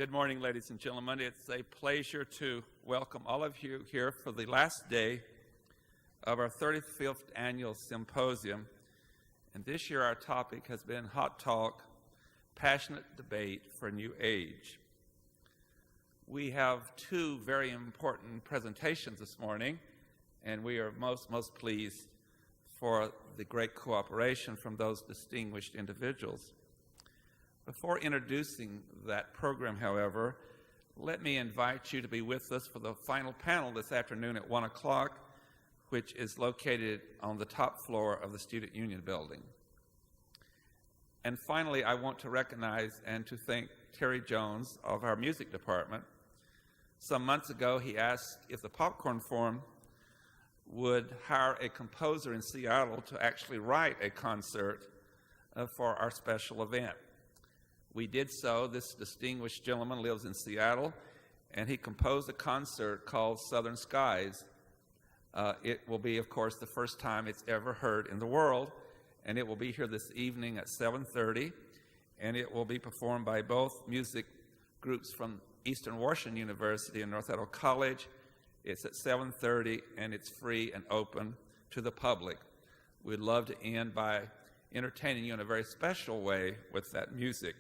Good morning, ladies and gentlemen. It's a pleasure to welcome all of you here for the last day of our 35th annual symposium. And this year our topic has been Hot Talk, Passionate Debate for a New Age. We have two very important presentations this morning, and we are most pleased for the great cooperation from those distinguished individuals. Before introducing that program, however, let me invite you to be with us for the final panel this afternoon at 1 o'clock, which is located on the top floor of the Student Union building. And finally, I want to recognize and to thank Terry Jones of our music department. Some months ago, he asked if the Popcorn Forum would hire a composer in Seattle to actually write a concert for our special event. We did so. This distinguished gentleman lives in Seattle, and he composed a concert called Southern Skies. It will be, of course, the first time it's ever heard in the world, and it will be here this evening at 7:30, and it will be performed by both music groups from Eastern Washington University and North Idaho College. It's at 7:30, and it's free and open to the public. We'd love to end by entertaining you in a very special way with that music.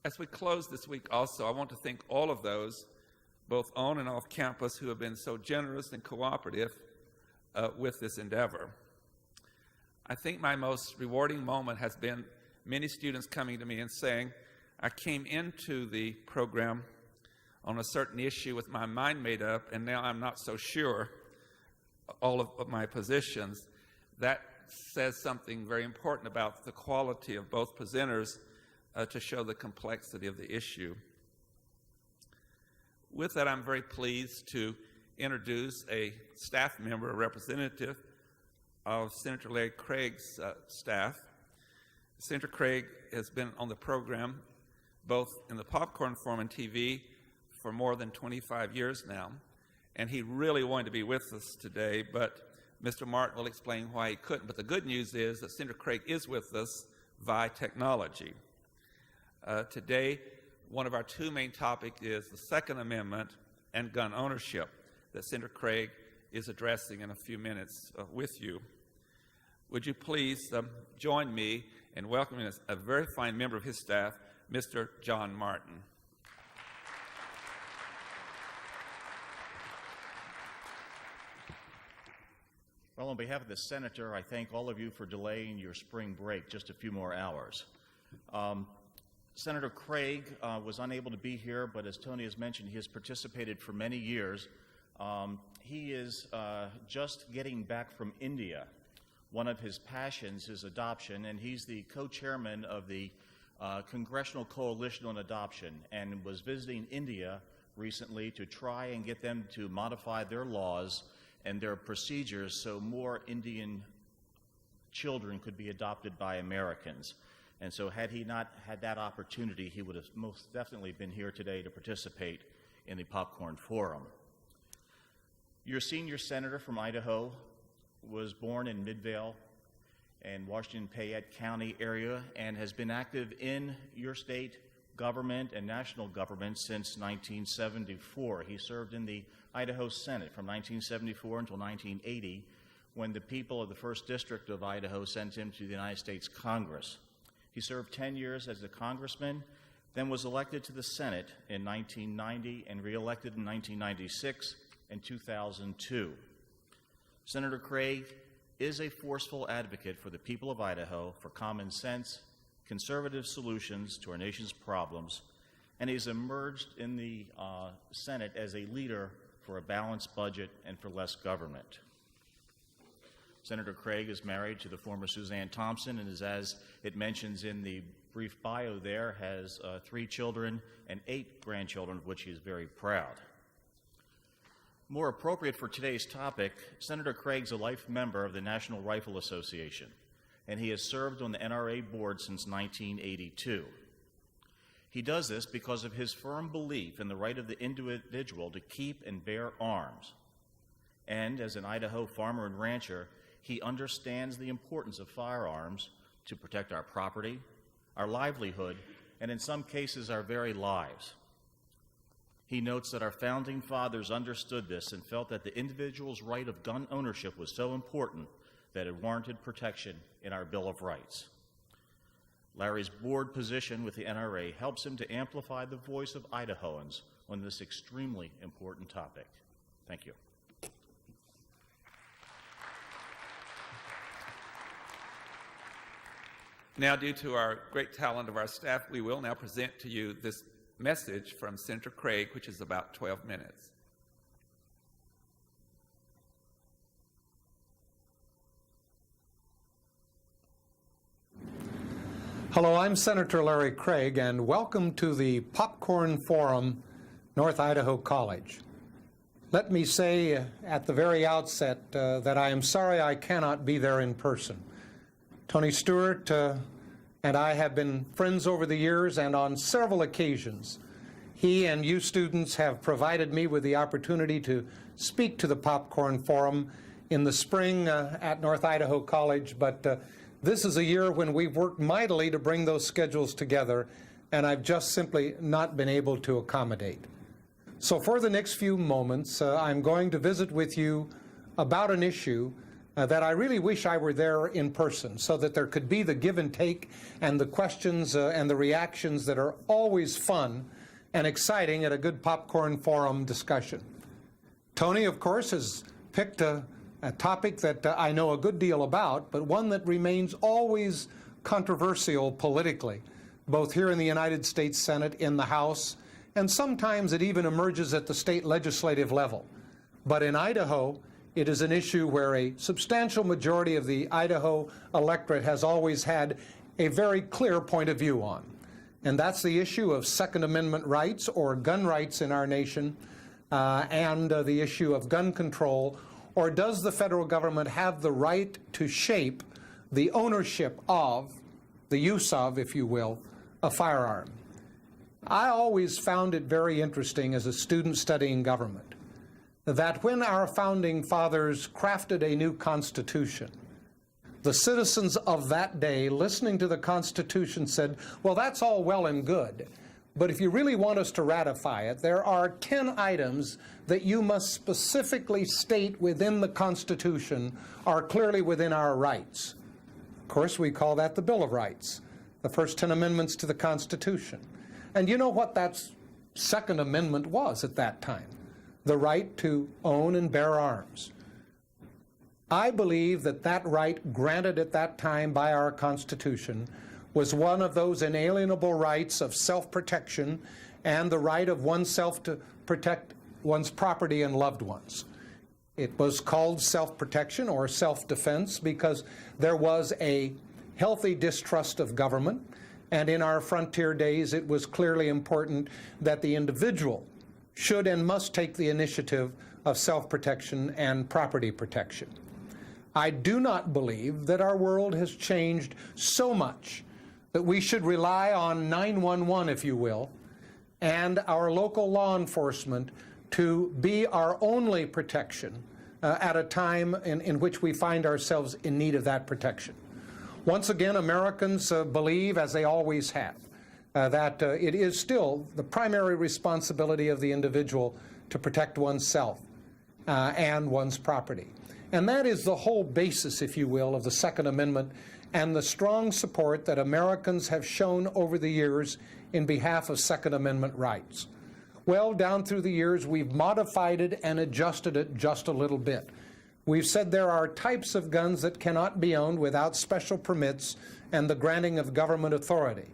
As we close this week also, I want to thank all of those, both on and off campus, who have been so generous and cooperative with this endeavor. I think my most rewarding moment has been many students coming to me and saying, I came into the program on a certain issue with my mind made up, and now I'm not so sure all of my positions. That says something very important about the quality of both presenters to show the complexity of the issue. With that, I'm very pleased to introduce a staff member, a representative of Senator Larry Craig's staff. Senator Craig has been on the program, both in the Popcorn Forum and TV, for more than 25 years now, and he really wanted to be with us today, but Mr. Martin will explain why he couldn't. But the good news is that Senator Craig is with us via technology. Today, one of our two main topics is the Second Amendment and gun ownership that Senator Craig is addressing in a few minutes with you. Would you please join me in welcoming a very fine member of his staff, Mr. John Martin. Well, on behalf of the Senator, I thank all of you for delaying your spring break just a few more hours. Senator Craig was unable to be here, but as Tony has mentioned, he has participated for many years. He is just getting back from India. One of his passions is adoption, and he's the co-chairman of the Congressional Coalition on Adoption, and was visiting India recently to try and get them to modify their laws and their procedures so more Indian children could be adopted by Americans. And so had he not had that opportunity, he would have most definitely been here today to participate in the Popcorn Forum. Your senior senator from Idaho was born in Midvale and Washington-Payette County area and has been active in your state government and national government since 1974. He served in the Idaho Senate from 1974 until 1980, when the people of the 1st District of Idaho sent him to the United States Congress. He served 10 years as a congressman, then was elected to the Senate in 1990 and reelected in 1996 and 2002. Senator Craig is a forceful advocate for the people of Idaho for common sense, conservative solutions to our nation's problems, and he's emerged in the Senate as a leader for a balanced budget and for less government. Senator Craig is married to the former Suzanne Thompson and is, as it mentions in the brief bio there, has 3 children and 8 grandchildren, of which he is very proud. More appropriate for today's topic, Senator Craig's a life member of the National Rifle Association, and he has served on the NRA board since 1982. He does this because of his firm belief in the right of the individual to keep and bear arms. And as an Idaho farmer and rancher, he understands the importance of firearms to protect our property, our livelihood, and in some cases our very lives. He notes that our founding fathers understood this and felt that the individual's right of gun ownership was so important that it warranted protection in our Bill of Rights. Larry's board position with the NRA helps him to amplify the voice of Idahoans on this extremely important topic. Thank you. Now, due to our great talent of our staff, we will now present to you this message from Senator Craig, which is about 12 minutes. Hello, I'm Senator Larry Craig, and welcome to the Popcorn Forum, North Idaho College. Let me say at the very outset that I am sorry I cannot be there in person. Tony Stewart and I have been friends over the years, and on several occasions, he and you students have provided me with the opportunity to speak to the Popcorn Forum in the spring at North Idaho College, but this is a year when we've worked mightily to bring those schedules together, and I've just simply not been able to accommodate. So for the next few moments, I'm going to visit with you about an issue that I really wish I were there in person, so that there could be the give and take and the questions and the reactions that are always fun and exciting at a good Popcorn Forum discussion. Tony, of course, has picked a topic that I know a good deal about, but one that remains always controversial politically, both here in the United States Senate, in the House, and sometimes it even emerges at the state legislative level. But in Idaho, it is an issue where a substantial majority of the Idaho electorate has always had a very clear point of view on. And that's the issue of Second Amendment rights, or gun rights in our nation, and the issue of gun control, or does the federal government have the right to shape the ownership of, the use of, if you will, a firearm? I always found it very interesting as a student studying government that when our founding fathers crafted a new Constitution, the citizens of that day, listening to the Constitution, said, well, that's all well and good, but if you really want us to ratify it, there are 10 items that you must specifically state within the Constitution are clearly within our rights. Of course, we call that the Bill of Rights, the first 10 amendments to the Constitution. And you know what that Second Amendment was at that time? The right to own and bear arms. I believe that that right granted at that time by our Constitution was one of those inalienable rights of self-protection and the right of oneself to protect one's property and loved ones. It was called self-protection or self-defense because there was a healthy distrust of government, and in our frontier days it was clearly important that the individual should and must take the initiative of self-protection and property protection. I do not believe that our world has changed so much that we should rely on 911, if you will, and our local law enforcement to be our only protection at a time in which we find ourselves in need of that protection. Once again, Americans believe, as they always have, that it is still the primary responsibility of the individual to protect oneself and one's property. And that is the whole basis, if you will, of the Second Amendment and the strong support that Americans have shown over the years in behalf of Second Amendment rights. Well, down through the years, we've modified it and adjusted it just a little bit. We've said there are types of guns that cannot be owned without special permits and the granting of government authority.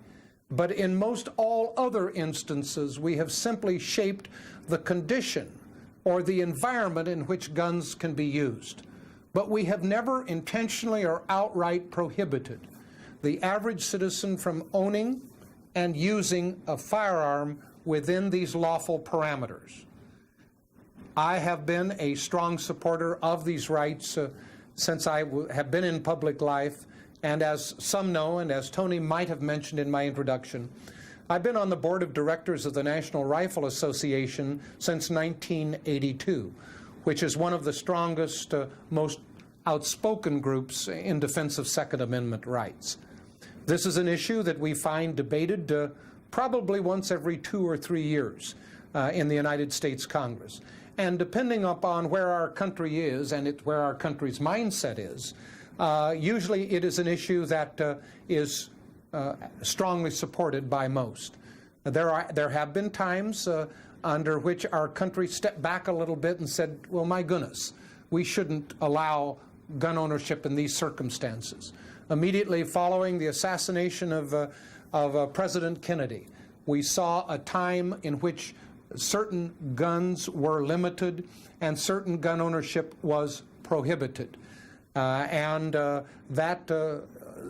But in most all other instances, we have simply shaped the condition or the environment in which guns can be used. But we have never intentionally or outright prohibited the average citizen from owning and using a firearm within these lawful parameters. I have been a strong supporter of these rights since I have been in public life, and as some know, and as Tony might have mentioned in my introduction, I've been on the board of directors of the National Rifle Association since 1982, which is one of the strongest, most outspoken groups in defense of Second Amendment rights. This is an issue that we find debated probably once every 2 or 3 years in the United States Congress. And depending upon where our country is and where our country's mindset is, usually it is an issue that is strongly supported by most. There have been times under which our country stepped back a little bit and said, well, my goodness, we shouldn't allow gun ownership in these circumstances. Immediately following the assassination of President Kennedy, we saw a time in which certain guns were limited and certain gun ownership was prohibited. That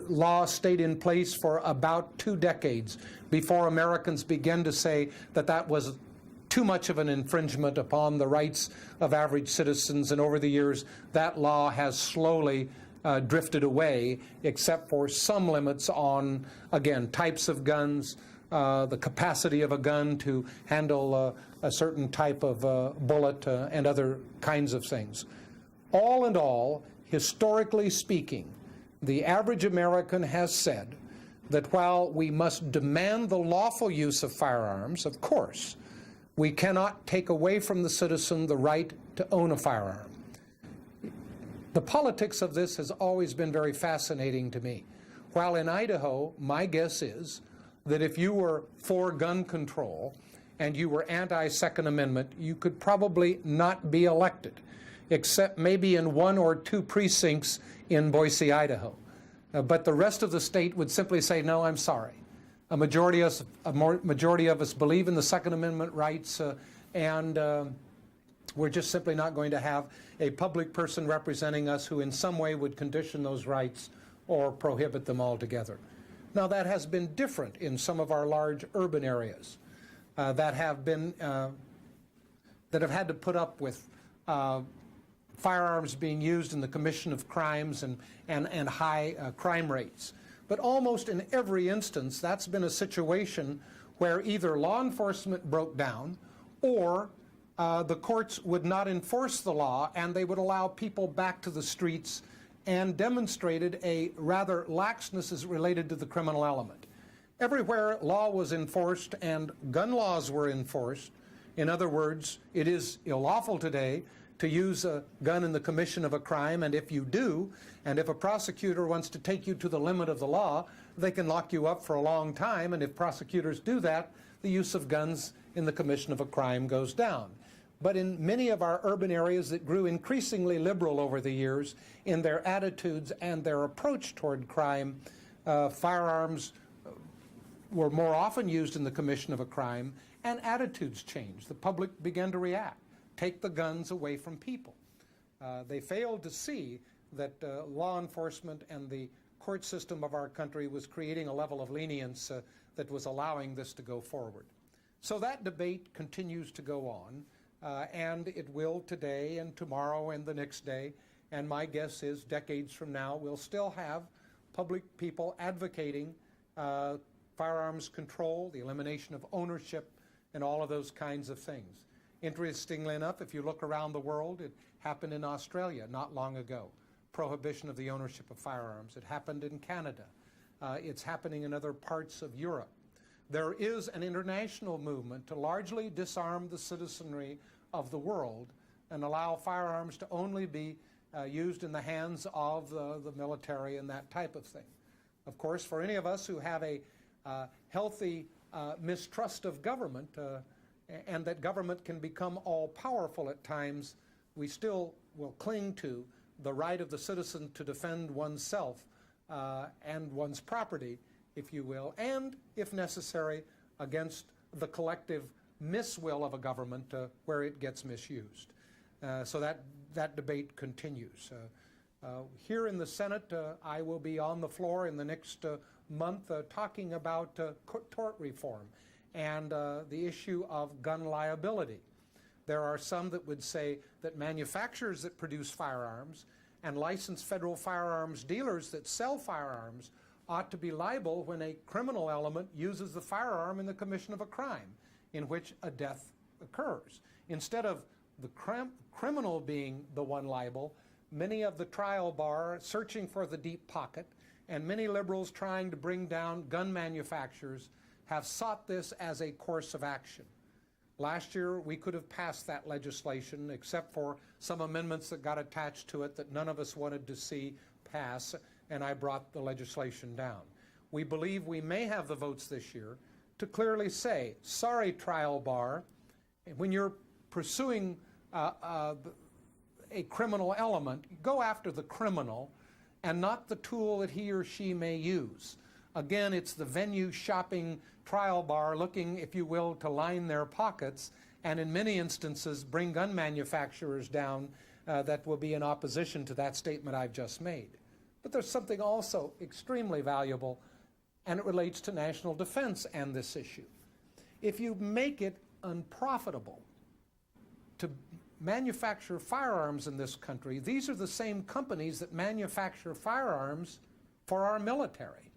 law stayed in place for about 2 decades before Americans began to say that that was too much of an infringement upon the rights of average citizens, and over the years that law has slowly drifted away, except for some limits on, again, types of guns, the capacity of a gun to handle a certain type of bullet and other kinds of things. All in all, historically speaking, the average American has said that while we must demand the lawful use of firearms, of course, we cannot take away from the citizen the right to own a firearm. The politics of this has always been very fascinating to me. While in Idaho, my guess is that if you were for gun control and you were anti-Second Amendment, you could probably not be elected, except maybe in 1 or 2 precincts in Boise, Idaho. But the rest of the state would simply say, no, I'm sorry. A majority of us believe in the Second Amendment rights, and we're just simply not going to have a public person representing us who in some way would condition those rights or prohibit them altogether. Now, that has been different in some of our large urban areas that have had to put up with firearms being used in the commission of crimes and high crime rates. But almost in every instance, that's been a situation where either law enforcement broke down or the courts would not enforce the law, and they would allow people back to the streets and demonstrated a rather laxness as related to the criminal element. Everywhere law was enforced and gun laws were enforced, in other words, it is illlawful today to use a gun in the commission of a crime, and if you do, and if a prosecutor wants to take you to the limit of the law, they can lock you up for a long time, and if prosecutors do that, the use of guns in the commission of a crime goes down. But in many of our urban areas that grew increasingly liberal over the years in their attitudes and their approach toward crime, firearms were more often used in the commission of a crime, and attitudes changed. The public began to react. Take the guns away from people. They failed to see that law enforcement and the court system of our country was creating a level of lenience that was allowing this to go forward. So that debate continues to go on, and it will today and tomorrow and the next day, and my guess is decades from now we'll still have public people advocating firearms control, the elimination of ownership, and all of those kinds of things. Interestingly enough, if you look around the world, it happened in Australia not long ago, prohibition of the ownership of firearms. It happened in Canada. It's happening in other parts of Europe. There is an international movement to largely disarm the citizenry of the world and allow firearms to only be used in the hands of the military and that type of thing. Of course, for any of us who have a healthy mistrust of government, and that government can become all-powerful at times, we still will cling to the right of the citizen to defend oneself and one's property, if you will, and, if necessary, against the collective miswill of a government where it gets misused. So that debate continues. Here in the Senate, I will be on the floor in the next month talking about tort reform and the issue of gun liability. There are some that would say that manufacturers that produce firearms and licensed federal firearms dealers that sell firearms ought to be liable when a criminal element uses the firearm in the commission of a crime in which a death occurs. Instead of the criminal being the one liable, many of the trial bar searching for the deep pocket and many liberals trying to bring down gun manufacturers have sought this as a course of action. Last year, we could have passed that legislation, except for some amendments that got attached to it that none of us wanted to see pass, and I brought the legislation down. We believe we may have the votes this year to clearly say, sorry, trial bar, when you're pursuing a criminal element, go after the criminal and not the tool that he or she may use. Again, it's the venue shopping trial bar looking, if you will, to line their pockets, and in many instances bring gun manufacturers down that will be in opposition to that statement I've just made. But there's something also extremely valuable, and it relates to national defense and this issue. If you make it unprofitable to manufacture firearms in this country, these are the same companies that manufacture firearms for our military.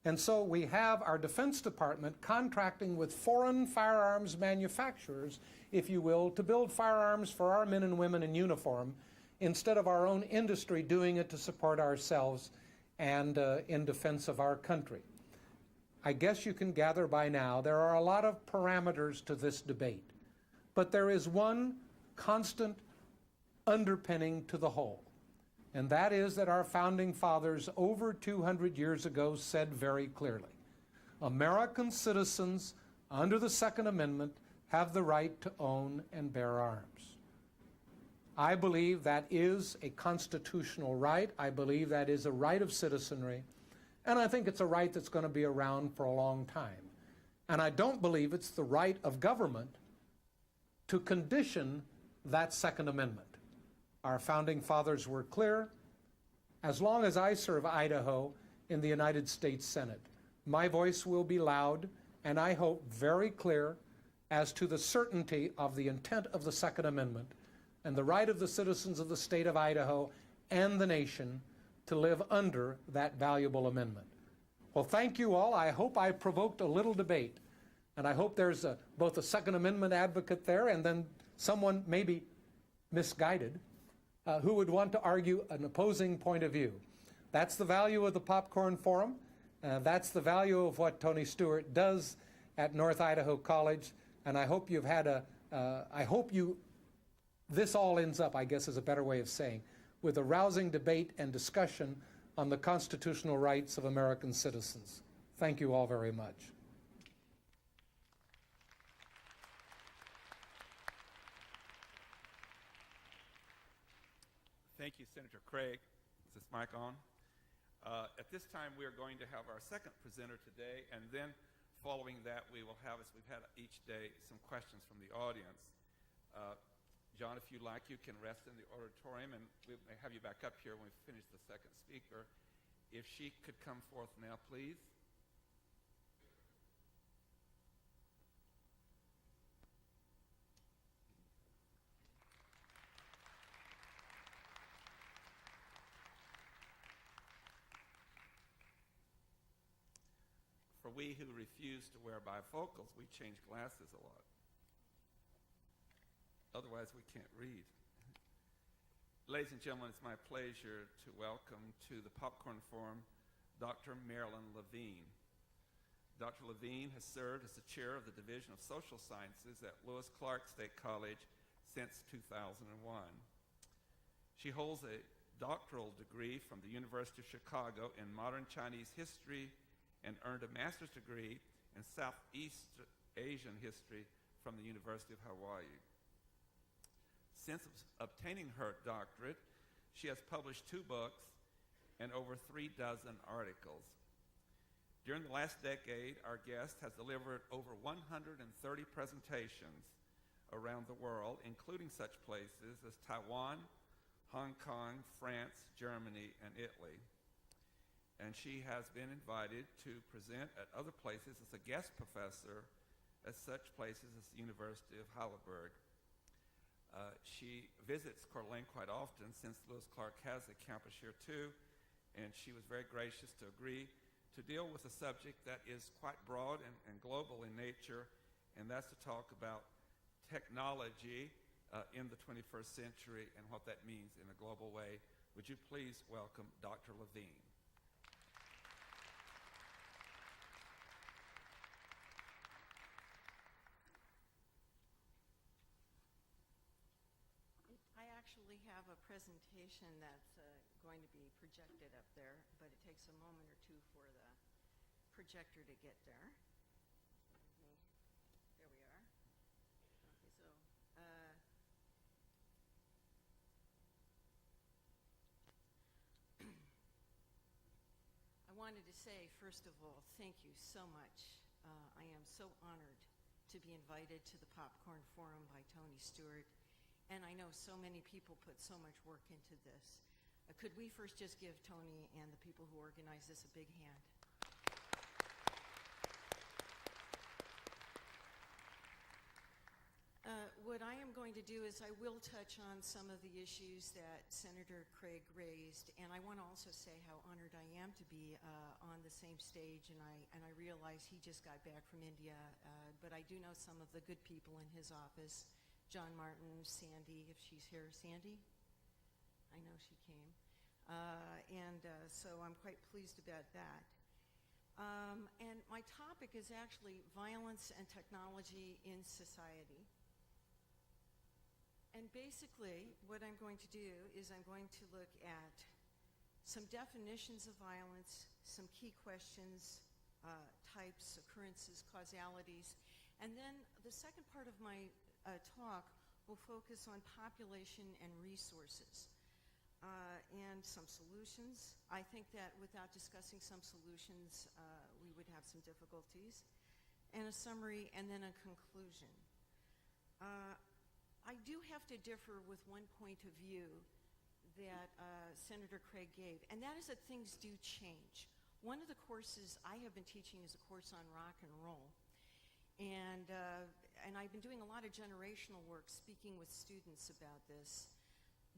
And so we have our Defense Department contracting with foreign firearms manufacturers, if you will, to build firearms for our men and women in uniform, instead of our own industry doing it to support ourselves and in defense of our country. I guess you can gather by now there are a lot of parameters to this debate, but there is one constant underpinning to the whole. And that is that our founding fathers over 200 years ago said very clearly, American citizens under the Second Amendment have the right to own and bear arms. I believe that is a constitutional right. I believe that is a right of citizenry. And I think it's a right that's going to be around for a long time. And I don't believe it's the right of government to condition that Second Amendment. Our founding fathers were clear. As long as I serve Idaho in the United States Senate, my voice will be loud and I hope very clear as to the certainty of the intent of the Second Amendment and the right of the citizens of the state of Idaho and the nation to live under that valuable amendment. Well, thank you all. I hope I provoked a little debate, and I hope there's both a Second Amendment advocate there and then someone maybe misguided who would want to argue an opposing point of view. That's the value of the Popcorn Forum. That's the value of what Tony Stewart does at North Idaho College, and I hope you've had this all ends up, I guess is a better way of saying, with a rousing debate and discussion on the constitutional rights of American citizens. Thank you all very much. Thank you, Senator Craig. Is this mic on? At this time, we are going to have our second presenter today, and then following that, we will have, as we've had each day, some questions from the audience. John, if you like, you can rest in the auditorium, and we may have you back up here when we finish the second speaker. If she could come forth now, please. For we who refuse to wear bifocals, we change glasses a lot. Otherwise, we can't read. Ladies and gentlemen, it's my pleasure to welcome to the Popcorn Forum Dr. Marilyn Levine. Dr. Levine has served as the chair of the Division of Social Sciences at Lewis Clark State College since 2001. She holds a doctoral degree from the University of Chicago in modern Chinese history and earned a master's degree in Southeast Asian history from the University of Hawaii. Since obtaining her doctorate, she has published 2 books and over 36 articles. During the last decade, our guest has delivered over 130 presentations around the world, including such places as Taiwan, Hong Kong, France, Germany, and Italy. And she has been invited to present at other places as a guest professor at such places as the University of Heidelberg. She visits Coeur d'Alene quite often since Lewis Clark has a campus here too, and she was very gracious to agree to deal with a subject that is quite broad and global in nature, and that's to talk about technology in the 21st century and what that means in a global way. Would you please welcome Dr. Levine? actually have a presentation that's going to be projected up there, but it takes a moment or two for the projector to get there. There we are. Okay, so I wanted to say, first of all, thank you so much. I am so honored to be invited to the Popcorn Forum by Tony Stewart. And I know so many people put so much work into this. Could we first just give Tony and the people who organized this a big hand? What I am going to do is I will touch on some of the issues that Senator Craig raised, and I want to also say how honored I am to be on the same stage, and I realize he just got back from India, but I do know some of the good people in his office. John Martin, Sandy, if she's here. Sandy? I know she came. So I'm quite pleased about that. And my topic is actually violence and technology in society. And basically, what I'm going to do is I'm going to look at some definitions of violence, some key questions, types, occurrences, causalities, and then the second part of my talk will focus on population and resources and some solutions. I think that without discussing some solutions, we would have some difficulties. And a summary, and then a conclusion. I do have to differ with one point of view that Senator Craig gave, and that is that things do change. One of the courses I have been teaching is a course on rock and roll. And I've been doing a lot of generational work speaking with students about this.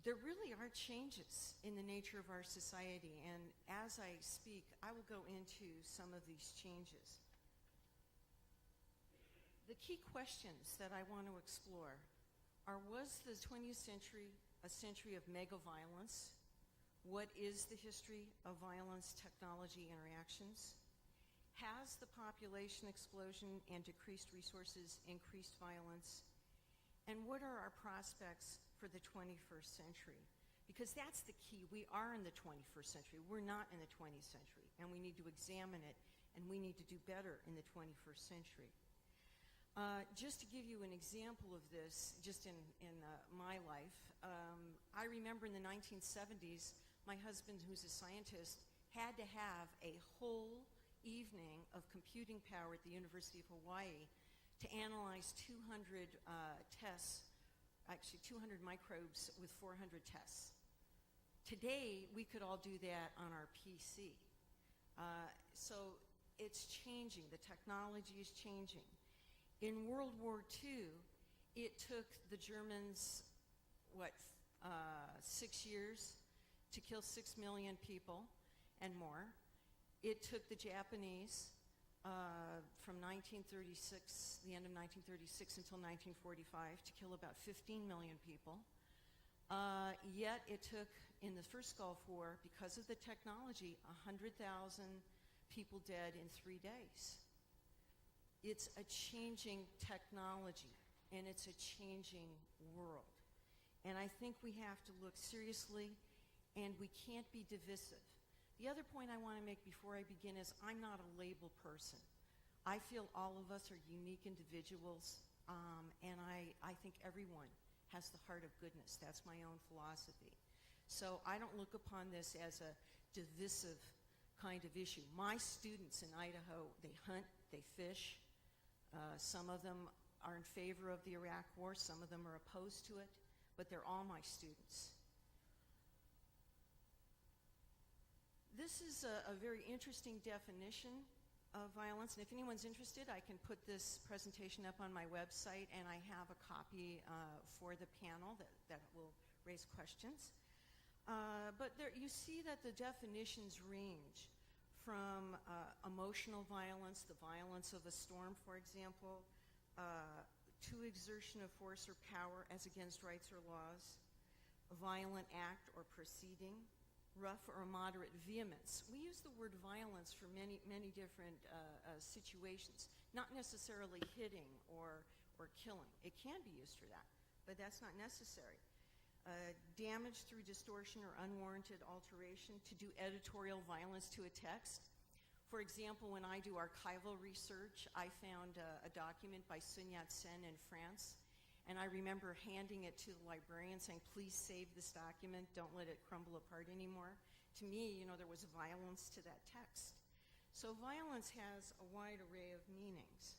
There really are changes in the nature of our society, and as I speak, I will go into some of these changes. The key questions that I want to explore are, was the 20th century a century of mega violence? What is the history of violence, technology, interactions? Has the population explosion and decreased resources increased violence? And what are our prospects for the 21st century? Because that's the key. We are in the 21st century. We're not in the 20th century. And we need to examine it, and we need to do better in the 21st century. Just to give you an example of this, just in my life, I remember in the 1970s, my husband, who's a scientist, had to have a whole evening of computing power at the University of Hawaii to analyze 200 tests, actually 200 microbes with 400 tests. Today, we could all do that on our PC. So it's changing. The technology is changing. In World War II, it took the Germans, 6 years to kill 6 million people and more. It took the Japanese from 1936, the end of 1936 until 1945, to kill about 15 million people. Yet it took, in the first Gulf War, because of the technology, 100,000 people dead in 3 days. It's a changing technology, and it's a changing world. And I think we have to look seriously, and we can't be divisive. The other point I want to make before I begin is I'm not a label person. I feel all of us are unique individuals, and I think everyone has the heart of goodness. That's my own philosophy. So I don't look upon this as a divisive kind of issue. My students in Idaho, they hunt, they fish. Some of them are in favor of the Iraq War, some of them are opposed to it, but they're all my students. This is a very interesting definition of violence, and if anyone's interested, I can put this presentation up on my website, and I have a copy for the panel that will raise questions. But there, you see that the definitions range from emotional violence, the violence of a storm, for example, to exertion of force or power as against rights or laws, a violent act or proceeding, rough or moderate vehemence. We use the word violence for many, many different situations, not necessarily hitting or killing. It can be used for that, but that's not necessary. damage through distortion or unwarranted alteration, to do editorial violence to a text. For example, when I do archival research, I found a document by Sun Yat-sen in France, and I remember handing it to the librarian saying, please save this document, don't let it crumble apart anymore. To me, there was violence to that text. So violence has a wide array of meanings.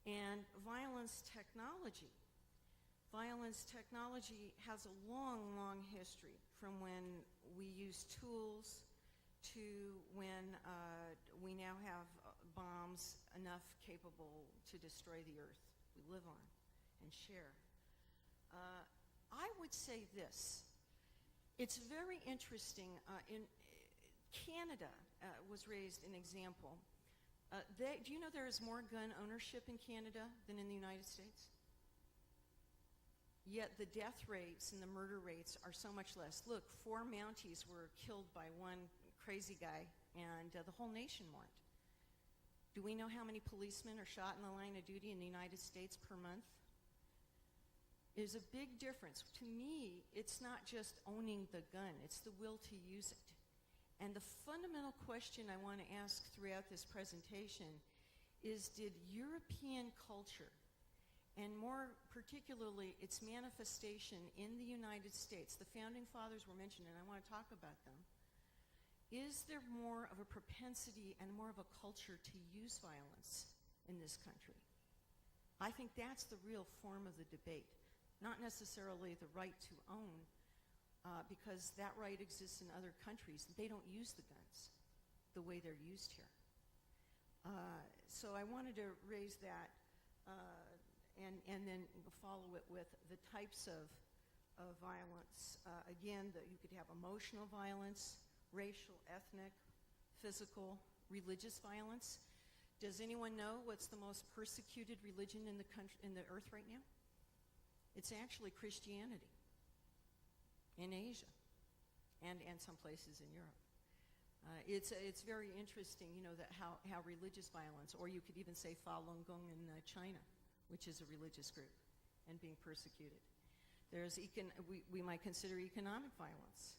And violence technology has a long, long history, from when we use tools to when we now have bombs enough capable to destroy the earth we live on and share. I would say this. It's very interesting. In Canada was raised an example. Do you know there is more gun ownership in Canada than in the United States? Yet the death rates and the murder rates are so much less. Look, 4 Mounties were killed by one crazy guy, and the whole nation mourned. Do we know how many policemen are shot in the line of duty in the United States per month? There's a big difference. To me, it's not just owning the gun, it's the will to use it. And the fundamental question I want to ask throughout this presentation is, did European culture, and more particularly its manifestation in the United States, the Founding Fathers were mentioned, and I want to talk about them, is there more of a propensity and more of a culture to use violence in this country? I think that's the real form of the debate, not necessarily the right to own, because that right exists in other countries. They don't use the guns the way they're used here. So I wanted to raise that and then follow it with the types of violence. Again, you could have emotional violence, racial, ethnic, physical, religious violence. Does anyone know what's the most persecuted religion in the earth right now? It's actually Christianity in Asia and some places in Europe. It's very interesting, that how religious violence, or you could even say Falun Gong in China, which is a religious group, and being persecuted. There's we might consider economic violence.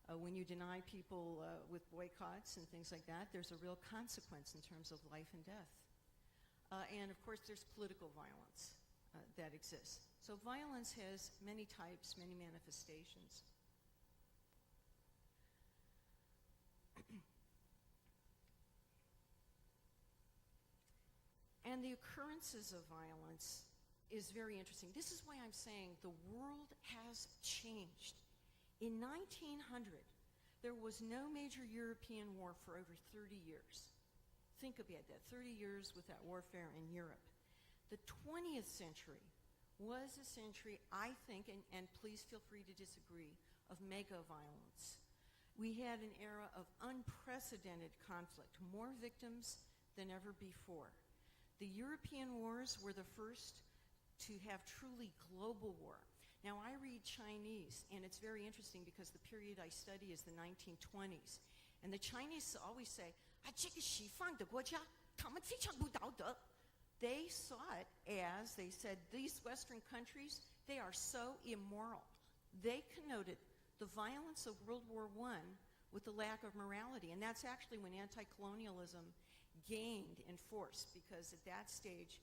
When you deny people with boycotts and things like that, there's a real consequence in terms of life and death. And of course, there's political violence that exists. So violence has many types, many manifestations. And the occurrences of violence is very interesting. This is why I'm saying the world has changed. In 1900, there was no major European war for over 30 years. Think about that, 30 years without warfare in Europe. The 20th century was a century, I think, and please feel free to disagree, of mega violence. We had an era of unprecedented conflict, more victims than ever before. The European wars were the first to have truly global war. Now, I read Chinese, and it's very interesting because the period I study is the 1920s. And the Chinese always say, 这个西方的国家，他们非常不道德. They saw it as, they said, these Western countries, they are so immoral. They connoted the violence of World War I with the lack of morality. And that's actually when anti-colonialism gained in force, because at that stage,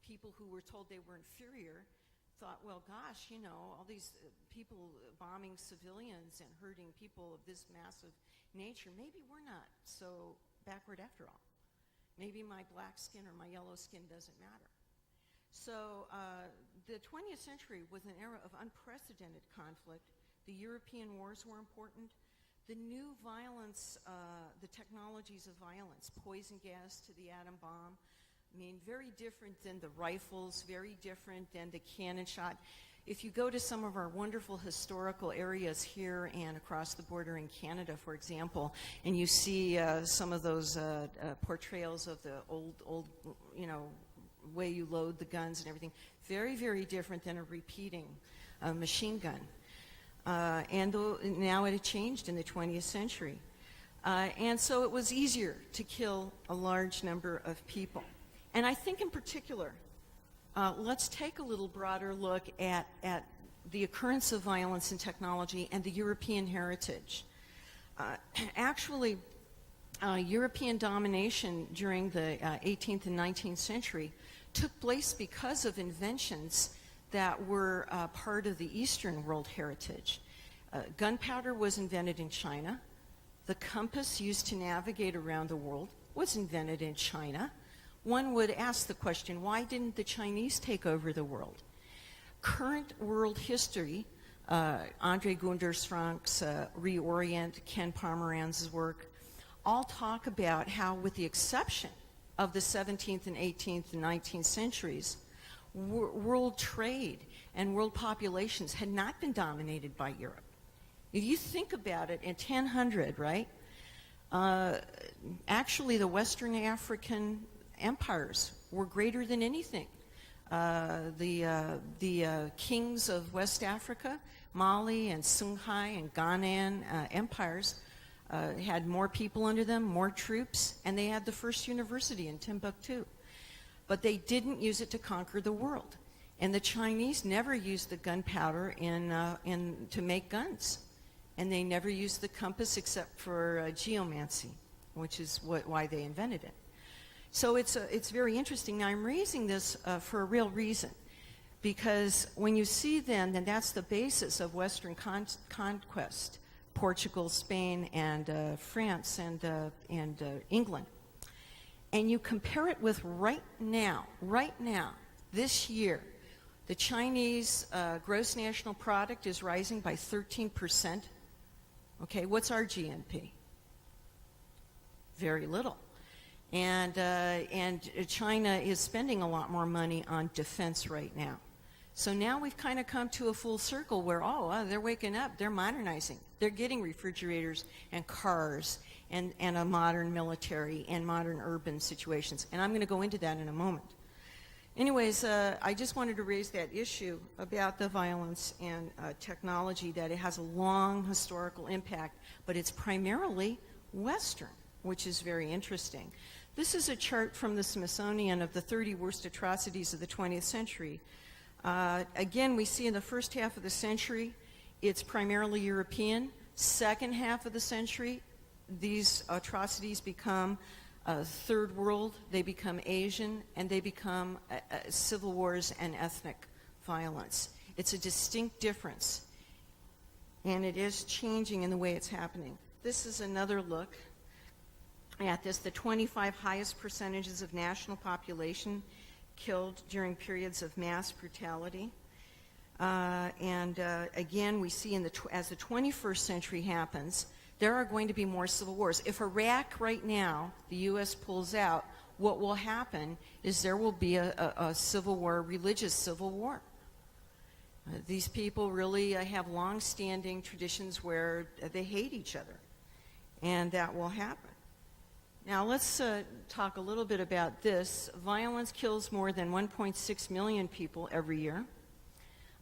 people who were told they were inferior thought, well, gosh, all these people bombing civilians and hurting people of this massive nature, maybe we're not so backward after all. Maybe my black skin or my yellow skin doesn't matter. So the 20th century was an era of unprecedented conflict. The European wars were important. The new violence, the technologies of violence, poison gas to the atom bomb, very different than the rifles, very different than the cannon shot. If you go to some of our wonderful historical areas here and across the border in Canada, for example, and you see some of those portrayals of the old, way you load the guns and everything, very, very different than a repeating machine gun. And now it had changed in the 20th century. And so it was easier to kill a large number of people. And I think in particular, let's take a little broader look at the occurrence of violence in technology and the European heritage. Actually, European domination during the 18th and 19th century took place because of inventions that were part of the Eastern world heritage. Gunpowder was invented in China. The compass used to navigate around the world was invented in China. One would ask the question, why didn't the Chinese take over the world? Current world history, Andre Gundersfrank's Reorient, Ken Pomeranz's work, all talk about how, with the exception of the 17th and 18th and 19th centuries, world trade and world populations had not been dominated by Europe. If you think about it, in 1000, right, actually the Western African empires were greater than anything. The kings of West Africa, Mali and Songhai and Ghanan empires had more people under them, more troops, and they had the first university in Timbuktu. But they didn't use it to conquer the world. And the Chinese never used the gunpowder to make guns. And they never used the compass except for geomancy, which is why they invented it. So it's very interesting. Now, I'm raising this for a real reason, because when you see then that's the basis of Western conquest, Portugal, Spain, and France, and England. And you compare it with right now, this year, the Chinese gross national product is rising by 13%. Okay, what's our GNP? Very little. And China is spending a lot more money on defense right now. So now we've kind of come to a full circle where, they're waking up, they're modernizing. They're getting refrigerators and cars and a modern military and modern urban situations. And I'm going to go into that in a moment. Anyways, I just wanted to raise that issue about the violence and technology, that it has a long historical impact, but it's primarily Western, which is very interesting. This is a chart from the Smithsonian of the 30 worst atrocities of the 20th century. Again, we see in the first half of the century, it's primarily European. Second half of the century, these atrocities become third world, they become Asian, and they become civil wars and ethnic violence. It's a distinct difference, and it is changing in the way it's happening. This is another look at this, the 25 highest percentages of national population killed during periods of mass brutality. Again, we see as the 21st century happens, there are going to be more civil wars. If Iraq right now, the U.S. pulls out, what will happen is there will be a civil war, a religious civil war. These people really have long-standing traditions where they hate each other, and that will happen. Now let's talk a little bit about this. Violence kills more than 1.6 million people every year.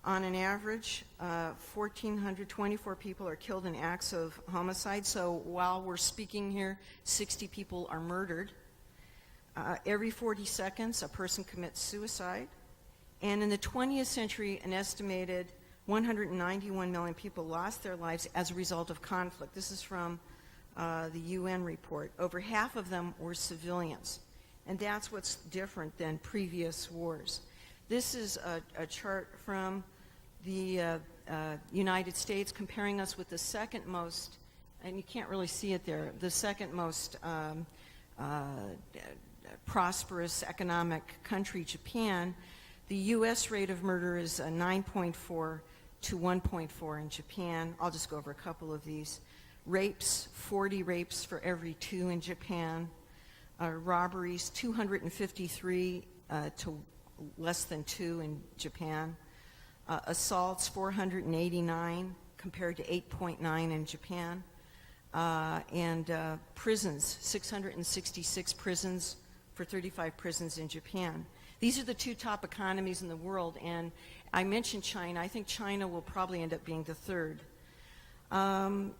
On an average, 1,424 people are killed in acts of homicide. So while we're speaking here, 60 people are murdered. Every 40 seconds, a person commits suicide. And in the 20th century, an estimated 191 million people lost their lives as a result of conflict. This is from the UN report. Over half of them were civilians. And that's what's different than previous wars. This is a chart from the United States comparing us with the second most, and you can't really see it there, the second most prosperous economic country, Japan. The U.S. rate of murder is 9.4 to 1.4 in Japan. I'll just go over a couple of these. Rapes, 40 rapes for every 2 in Japan. Robberies, 253 to less than 2 in Japan. Assaults, 489 compared to 8.9 in Japan. Prisons, 666 prisons for 35 prisons in Japan. These are the 2 top economies in the world, and I mentioned China. I think China will probably end up being the third. I'm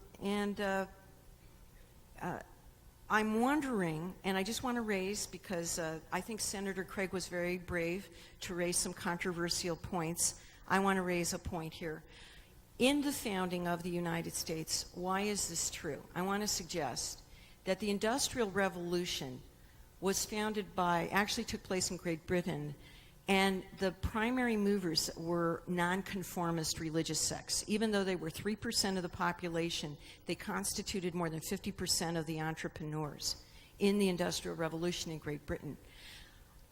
wondering, and I just want to raise, because I think Senator Craig was very brave to raise some controversial points I want to raise a point here. In the founding of the United States, why is this true? I want to suggest that the Industrial Revolution was actually took place in Great Britain, and the primary movers were nonconformist religious sects. Even though they were 3% of the population, they constituted more than 50% of the entrepreneurs in the Industrial Revolution in Great Britain.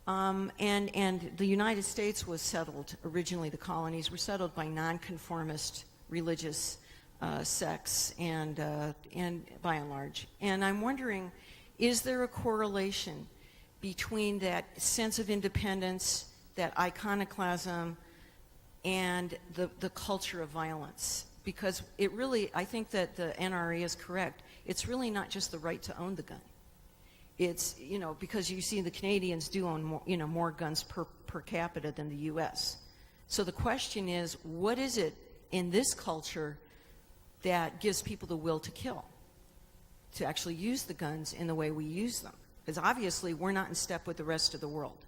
And the United States was settled, originally the colonies were settled by nonconformist religious sects and by and large. And I'm wondering, is there a correlation between that sense of independence, that iconoclasm, and the culture of violence? Because it really, I think that the NRA is correct. It's really not just the right to own the gun. It's, because you see the Canadians do own more, more guns per capita than the U.S. So the question is, what is it in this culture that gives people the will to kill, to actually use the guns in the way we use them? Because obviously we're not in step with the rest of the world.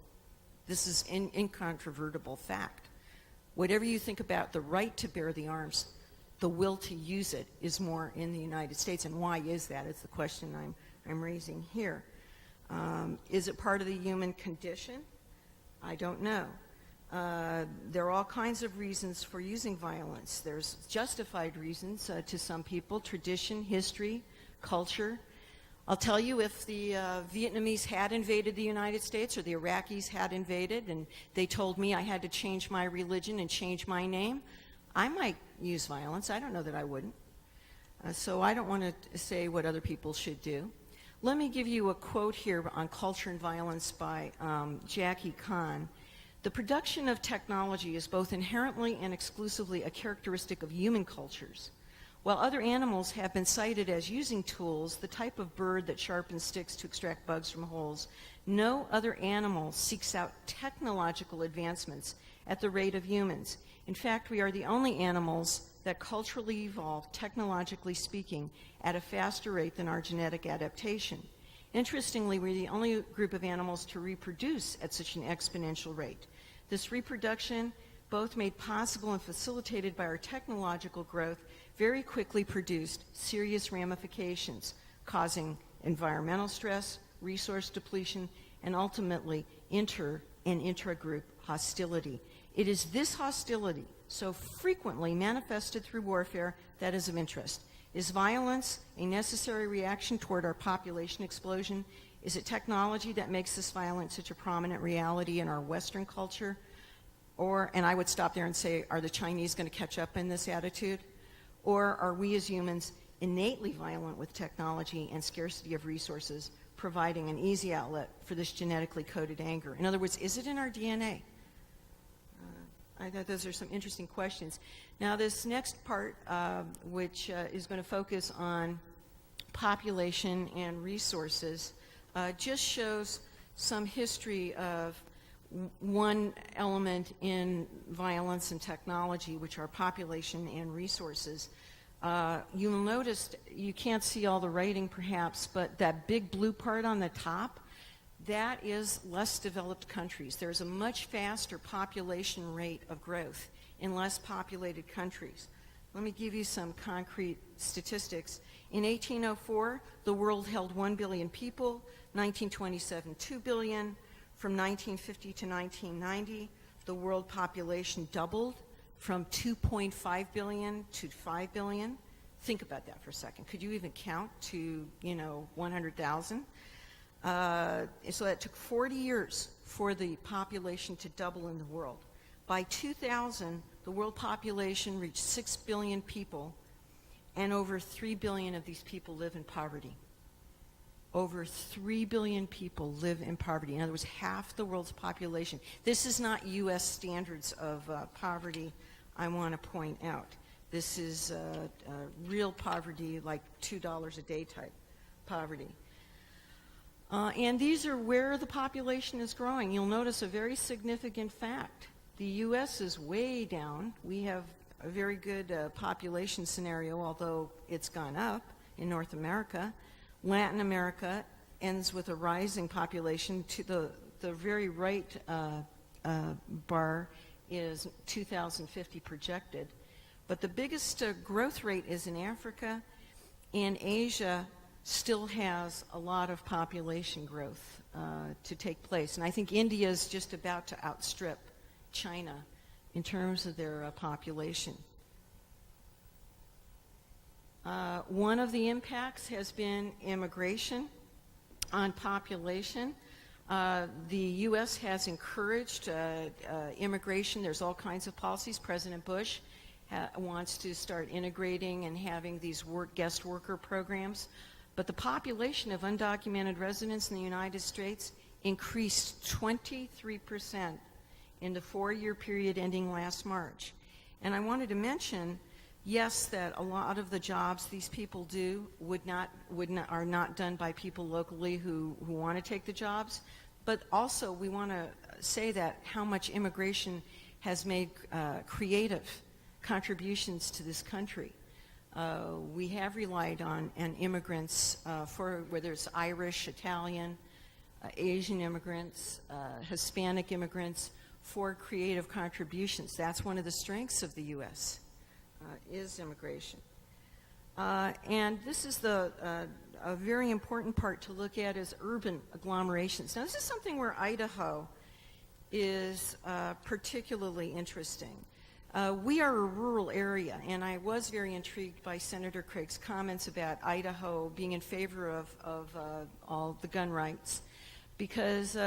This is an incontrovertible fact. Whatever you think about the right to bear the arms, the will to use it is more in the United States. And why is that? It's the question I'm raising here. Is it part of the human condition? I don't know. There are all kinds of reasons for using violence. There's justified reasons to some people: tradition, history, culture. I'll tell you, if the Vietnamese had invaded the United States, or the Iraqis had invaded, and they told me I had to change my religion and change my name, I might use violence. I don't know that I wouldn't. So I don't want to say what other people should do. Let me give you a quote here on culture and violence by Jackie Kahn. The production of technology is both inherently and exclusively a characteristic of human cultures. While other animals have been cited as using tools, the type of bird that sharpens sticks to extract bugs from holes, no other animal seeks out technological advancements at the rate of humans. In fact, we are the only animals that culturally evolve, technologically speaking, at a faster rate than our genetic adaptation. Interestingly, we're the only group of animals to reproduce at such an exponential rate. This reproduction, both made possible and facilitated by our technological growth, very quickly produced serious ramifications, causing environmental stress, resource depletion, and ultimately inter- and intra-group hostility. It is this hostility, so frequently manifested through warfare, that is of interest. Is violence a necessary reaction toward our population explosion? Is it technology that makes this violence such a prominent reality in our Western culture? Or, and I would stop there and say, are the Chinese going to catch up in this attitude? Or are we as humans innately violent with technology and scarcity of resources, providing an easy outlet for this genetically coded anger? In other words, is it in our DNA? I thought those are some interesting questions. Now, this next part, which is going to focus on population and resources, just shows some history of one element in violence and technology, which are population and resources. You'll notice, you can't see all the writing perhaps, but that big blue part on the top, that is less developed countries. There's a much faster population rate of growth in less populated countries. Let me give you some concrete statistics. In 1804, the world held 1 billion people, 1927, 2 billion. From 1950 to 1990, the world population doubled from 2.5 billion to 5 billion. Think about that for a second. Could you even count to, 100,000? So that took 40 years for the population to double in the world. By 2000, the world population reached 6 billion people, and over 3 billion of these people live in poverty. Over 3 billion people live in poverty. In other words, half the world's population. This is not U.S. standards of poverty, I want to point out. This is real poverty, like $2 a day type poverty. And these are where the population is growing. You'll notice a very significant fact. The U.S. is way down. We have a very good population scenario, although it's gone up in North America. Latin America ends with a rising population. To the very right bar is 2050 projected. But the biggest growth rate is in Africa, and Asia still has a lot of population growth to take place. And I think India is just about to outstrip China in terms of their population. One of the impacts has been immigration on population. The U.S. has encouraged immigration. There's all kinds of policies. President Bush wants to start integrating and having these guest worker programs. But the population of undocumented residents in the United States increased 23% in the 4-year period ending last March. And I wanted to mention, yes, that a lot of the jobs these people do are not done by people locally who want to take the jobs, but also we want to say that how much immigration has made creative contributions to this country. We have relied on immigrants for whether it's Irish, Italian, Asian immigrants, Hispanic immigrants for creative contributions. That's one of the strengths of the U.S. Is immigration. And this is a very important part to look at is urban agglomerations. Now this is something where Idaho is particularly interesting. We are a rural area, and I was very intrigued by Senator Craig's comments about Idaho being in favor of all the gun rights, because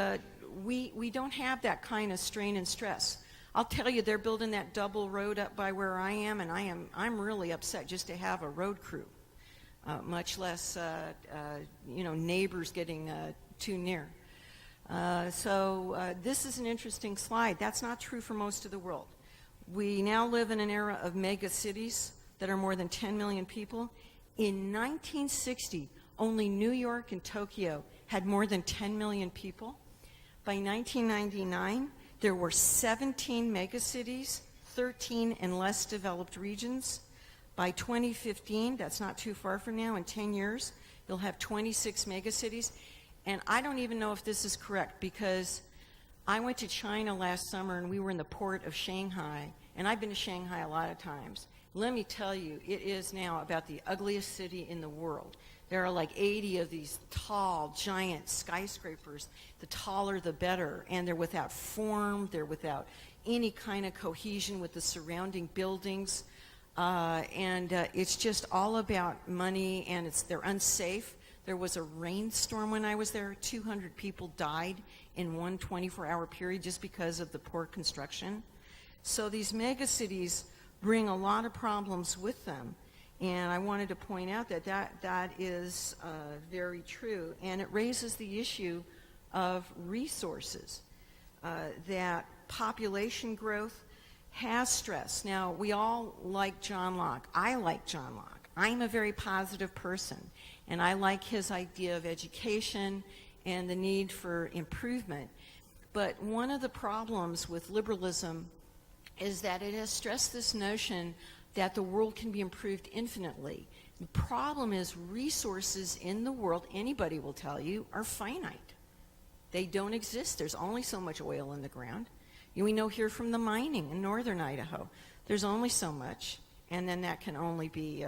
we don't have that kind of strain and stress. I'll tell you, they're building that double road up by where I am, and I'm really upset just to have a road crew, much less neighbors getting too near. So this is an interesting slide. That's not true for most of the world. We now live in an era of mega cities that are more than 10 million people. In 1960, only New York and Tokyo had more than 10 million people. By 1999, there were 17 megacities, 13 in less developed regions. By 2015, that's not too far from now, in 10 years, you'll have 26 megacities. And I don't even know if this is correct, because I went to China last summer and we were in the port of Shanghai, and I've been to Shanghai a lot of times. Let me tell you, it is now about the ugliest city in the world. There are like 80 of these tall, giant skyscrapers. The taller, the better. And they're without form. They're without any kind of cohesion with the surrounding buildings. It's just all about money, and they're unsafe. There was a rainstorm when I was there. 200 people died in one 24-hour period just because of the poor construction. So these megacities bring a lot of problems with them. And I wanted to point out that is very true. And it raises the issue of resources, that population growth has stress. Now, we all like John Locke. I like John Locke. I'm a very positive person, and I like his idea of education and the need for improvement. But one of the problems with liberalism is that it has stressed this notion that the world can be improved infinitely. The problem is resources in the world, anybody will tell you, are finite. They don't exist. There's only so much oil in the ground. We know here from the mining in northern Idaho, there's only so much, and then that can only be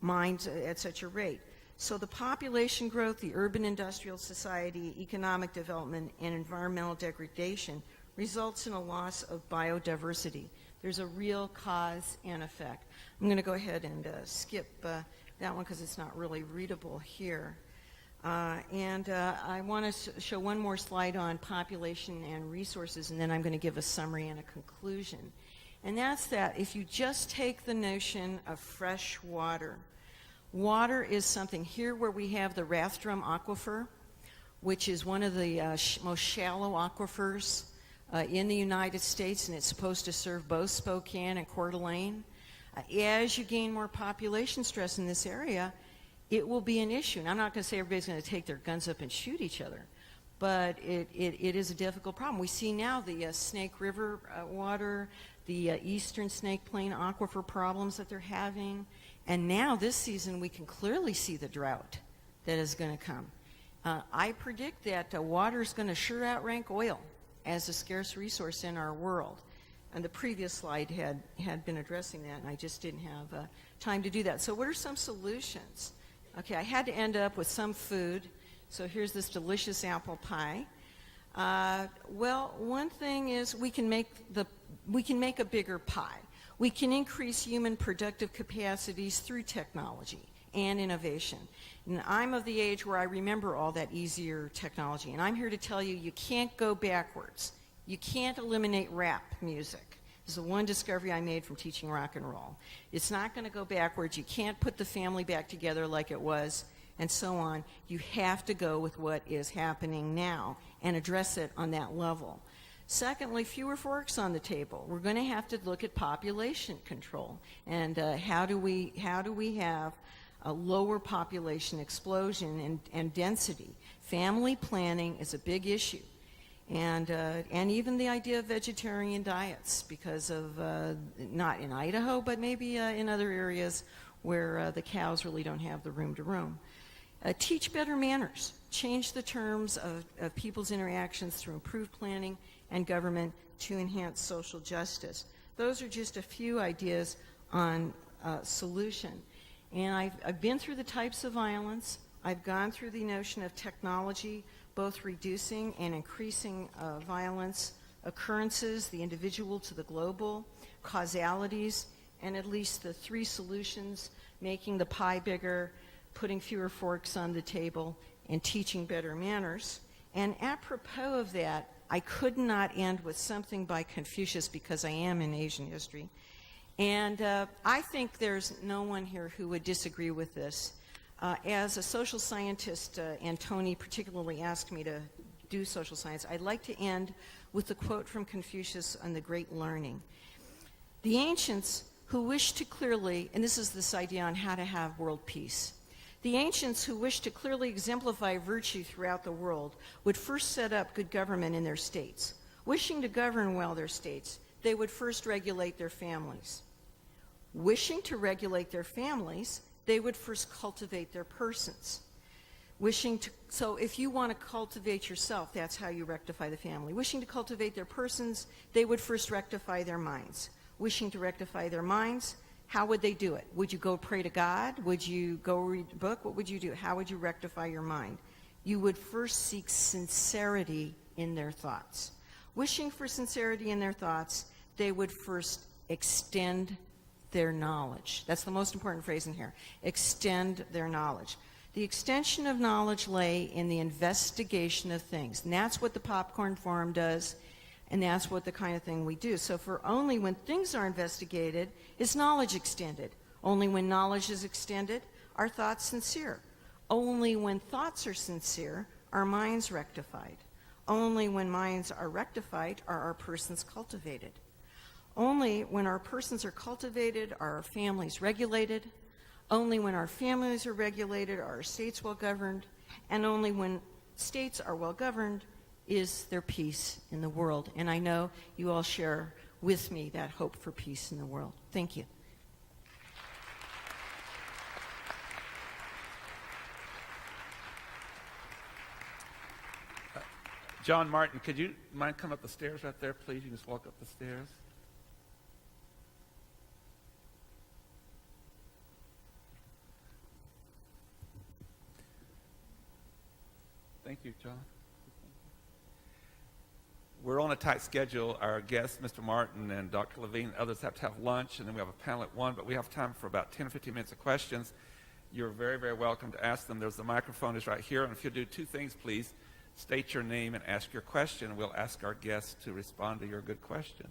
mined at such a rate. So the population growth, the urban industrial society, economic development, and environmental degradation results in a loss of biodiversity. There's a real cause and effect. I'm going to go ahead and skip that one because it's not really readable here. I want to show one more slide on population and resources, and then I'm going to give a summary and a conclusion. And that's that if you just take the notion of fresh water, water is something here where we have the Rathdrum Aquifer, which is one of the most shallow aquifers in the United States, and it's supposed to serve both Spokane and Coeur d'Alene. As you gain more population stress in this area, it will be an issue. And I'm not going to say everybody's going to take their guns up and shoot each other, but it is a difficult problem. We see now the Snake River water, the eastern Snake Plain aquifer problems that they're having, and now this season we can clearly see the drought that is going to come. I predict that water is going to sure outrank oil as a scarce resource in our world. And the previous slide had been addressing that, and I just didn't have time to do that. So what are some solutions? Okay, I had to end up with some food. So here's this delicious apple pie. Well, one thing is we can make a bigger pie. We can increase human productive capacities through technology and innovation. And I'm of the age where I remember all that easier technology. And I'm here to tell you, you can't go backwards. You can't eliminate rap music. This is the one discovery I made from teaching rock and roll. It's not going to go backwards. You can't put the family back together like it was, and so on. You have to go with what is happening now and address it on that level. Secondly, fewer forks on the table. We're going to have to look at population control and how do we have a lower population explosion and density. Family planning is a big issue. And even the idea of vegetarian diets, because of, not in Idaho, but maybe in other areas where the cows really don't have the room to roam. Teach better manners. Change the terms of people's interactions through improved planning and government to enhance social justice. Those are just a few ideas on solution. And I've been through the types of violence. I've gone through the notion of technology, both reducing and increasing violence occurrences, the individual to the global, causalities, and at least the three solutions: making the pie bigger, putting fewer forks on the table, and teaching better manners. And apropos of that, I could not end with something by Confucius, because I am in Asian history. And I think there's no one here who would disagree with this. As a social scientist, and Tony particularly asked me to do social science, I'd like to end with a quote from Confucius on the great learning. The ancients who wished to clearly, and this is this idea on how to have world peace, the ancients who wished to clearly exemplify virtue throughout the world would first set up good government in their states. Wishing to govern well their states, they would first regulate their families. Wishing to regulate their families, they would first cultivate their persons. So if you want to cultivate yourself, that's how you rectify the family. Wishing to cultivate their persons, they would first rectify their minds. Wishing to rectify their minds, how would they do it? Would you go pray to God? Would you go read a book? What would you do? How would you rectify your mind? You would first seek sincerity in their thoughts. Wishing for sincerity in their thoughts, they would first extend their knowledge. That's the most important phrase in here. Extend their knowledge. The extension of knowledge lay in the investigation of things. And that's what the Popcorn Forum does, and that's what the kind of thing we do. So for only when things are investigated is knowledge extended. Only when knowledge is extended are thoughts sincere. Only when thoughts are sincere are minds rectified. Only when minds are rectified are our persons cultivated. Only when our persons are cultivated are our families regulated. Only when our families are regulated are our states well governed. And only when states are well governed is there peace in the world. And I know you all share with me that hope for peace in the world. Thank you. John Martin, could you mind come up the stairs right there, please? You can just walk up the stairs. Thank you, John. We're on a tight schedule. Our guests, Mr. Martin and Dr. Levine, others have to have lunch, and then we have a panel at 1, but we have time for about 10 or 15 minutes of questions. You're very, very welcome to ask them. There's the microphone is right here, and if you'll do 2 things, please. State your name and ask your question, and we'll ask our guests to respond to your good question.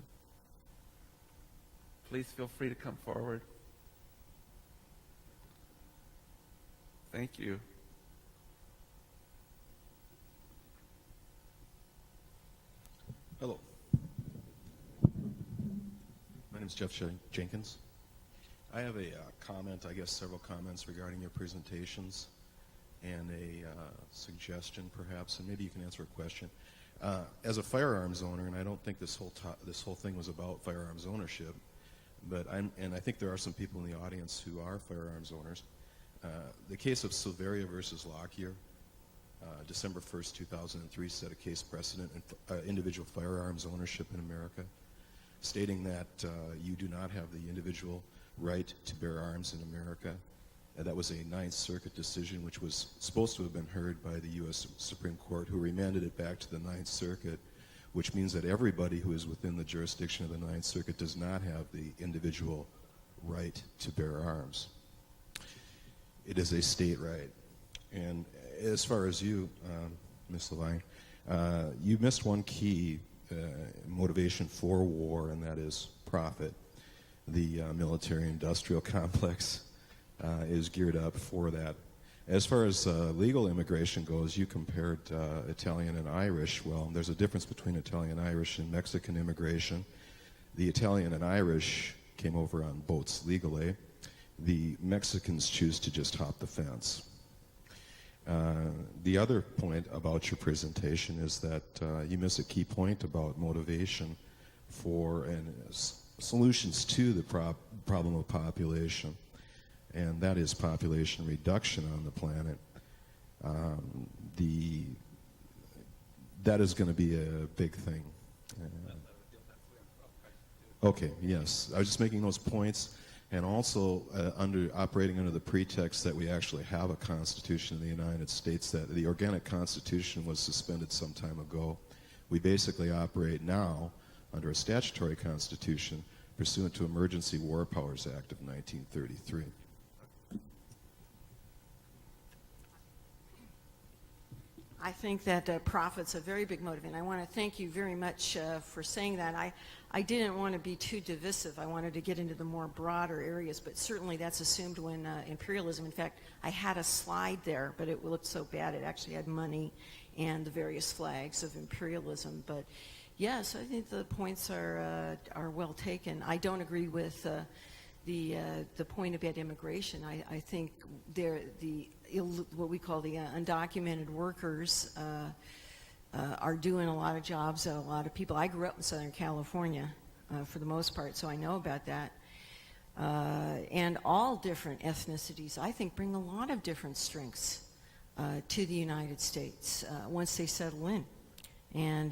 Please feel free to come forward. Thank you. Hello. My name is Jeff Jenkins. I have a comment, I guess several comments regarding your presentations, and a suggestion perhaps, and maybe you can answer a question. As a firearms owner, and I don't think this whole thing was about firearms ownership, but I think there are some people in the audience who are firearms owners. The case of Silveria versus Lockyer December 1st, 2003 set a case precedent in individual firearms ownership in America, stating that you do not have the individual right to bear arms in America. That was a Ninth Circuit decision which was supposed to have been heard by the U.S. Supreme Court, who remanded it back to the Ninth Circuit, which means that everybody who is within the jurisdiction of the Ninth Circuit does not have the individual right to bear arms. It is a state right. And as far as you, Ms. Levine, you missed one key motivation for war, and that is profit. The military-industrial complex is geared up for that. As far as legal immigration goes, you compared Italian and Irish. Well, there's a difference between Italian, Irish, and Mexican immigration. The Italian and Irish came over on boats legally. The Mexicans choose to just hop the fence. The other point about your presentation is that you miss a key point about motivation for and solutions to the problem of population, and that is population reduction on the planet. That is going to be a big thing. Okay, yes. I was just making those points, and also operating under the pretext that we actually have a Constitution in the United States, that the organic Constitution was suspended some time ago. We basically operate now under a statutory Constitution pursuant to Emergency War Powers Act of 1933. I think that profit's a very big motivator, and I want to thank you very much for saying that. I didn't want to be too divisive. I wanted to get into the more broader areas, but certainly that's assumed when imperialism. In fact, I had a slide there, but it looked so bad. It actually had money and the various flags of imperialism. But yes, I think the points are well taken. I don't agree with the point about immigration. I think what we call the undocumented workers are doing a lot of jobs that a lot of people. I grew up in Southern California for the most part, so I know about that. And all different ethnicities, I think, bring a lot of different strengths to the United States once they settle in. And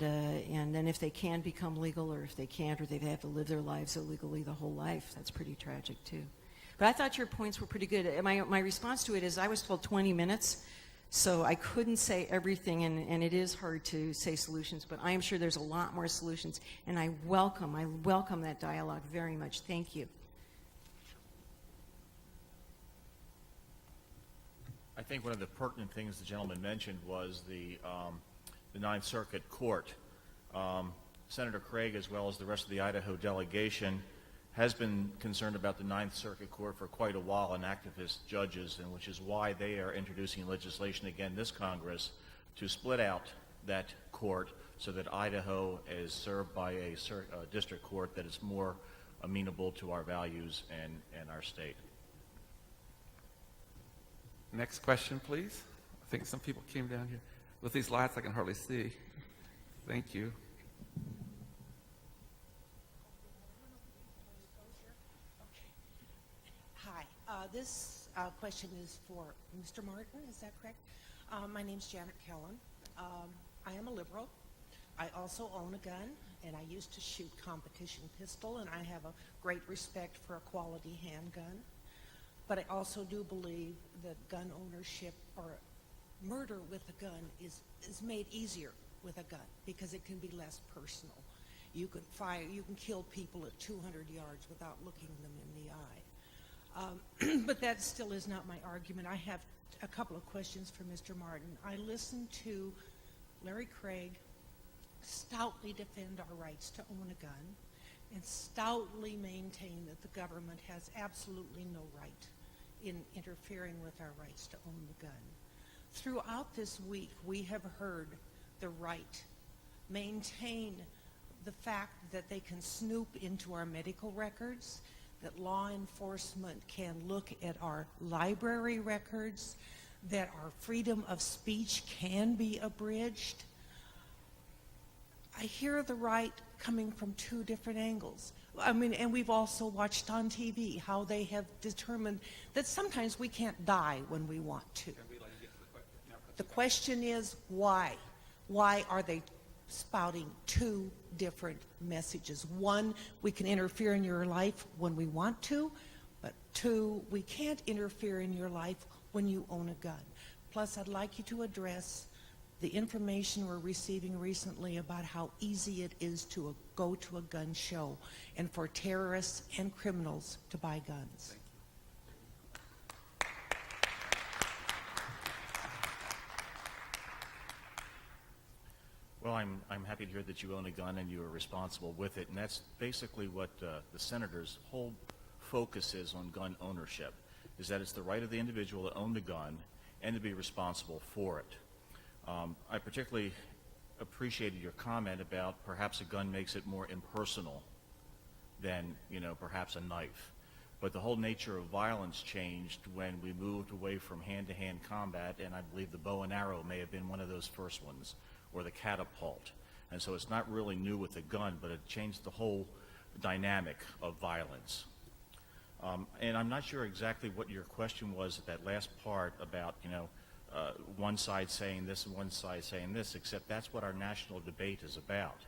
then if they can become legal, or if they can't, or they have to live their lives illegally the whole life, that's pretty tragic too. But I thought your points were pretty good. My response to it is I was told 20 minutes, so I couldn't say everything, and it is hard to say solutions, but I am sure there's a lot more solutions, and I welcome that dialogue very much. Thank you. I think one of the pertinent things the gentleman mentioned was the Ninth Circuit Court. Senator Craig, as well as the rest of the Idaho delegation, has been concerned about the Ninth Circuit Court for quite a while, and activist judges, and which is why they are introducing legislation again this Congress to split out that court so that Idaho is served by a district court that is more amenable to our values and our state. Next question, please. I think some people came down here. With these lights, I can hardly see. Thank you. Hi. This question is for Mr. Martin. Is that correct? My name's Janet Kellen. I am a liberal. I also own a gun, and I used to shoot competition pistol, and I have a great respect for a quality handgun. But I also do believe that gun ownership or murder with a gun is made easier with a gun because it can be less personal. You can kill people at 200 yards without looking them in the eye. But that still is not my argument. I have a couple of questions for Mr. Martin. I listened to Larry Craig stoutly defend our rights to own a gun and stoutly maintain that the government has absolutely no right in interfering with our rights to own the gun. Throughout this week, we have heard the right maintain the fact that they can snoop into our medical records, that law enforcement can look at our library records, that our freedom of speech can be abridged. I hear the right coming from two different angles. I mean, and we've also watched on TV how they have determined that sometimes we can't die when we want to. Can we let you get to the question? No. The question is why? Why are they spouting two different messages? One, we can interfere in your life when we want to, but two, we can't interfere in your life when you own a gun. Plus, I'd like you to address the information we're receiving recently about how easy it is to go to a gun show and for terrorists and criminals to buy guns. Well, I'm happy to hear that you own a gun and you are responsible with it, and that's basically what the senator's whole focus is on gun ownership, is that it's the right of the individual to own the gun and to be responsible for it. I particularly appreciated your comment about perhaps a gun makes it more impersonal than, perhaps a knife. But the whole nature of violence changed when we moved away from hand-to-hand combat, and I believe the bow and arrow may have been one of those first ones, or the catapult. And so it's not really new with the gun, but it changed the whole dynamic of violence. And I'm not sure exactly what your question was at that last part about, one side saying this and one side saying this, except that's what our national debate is about.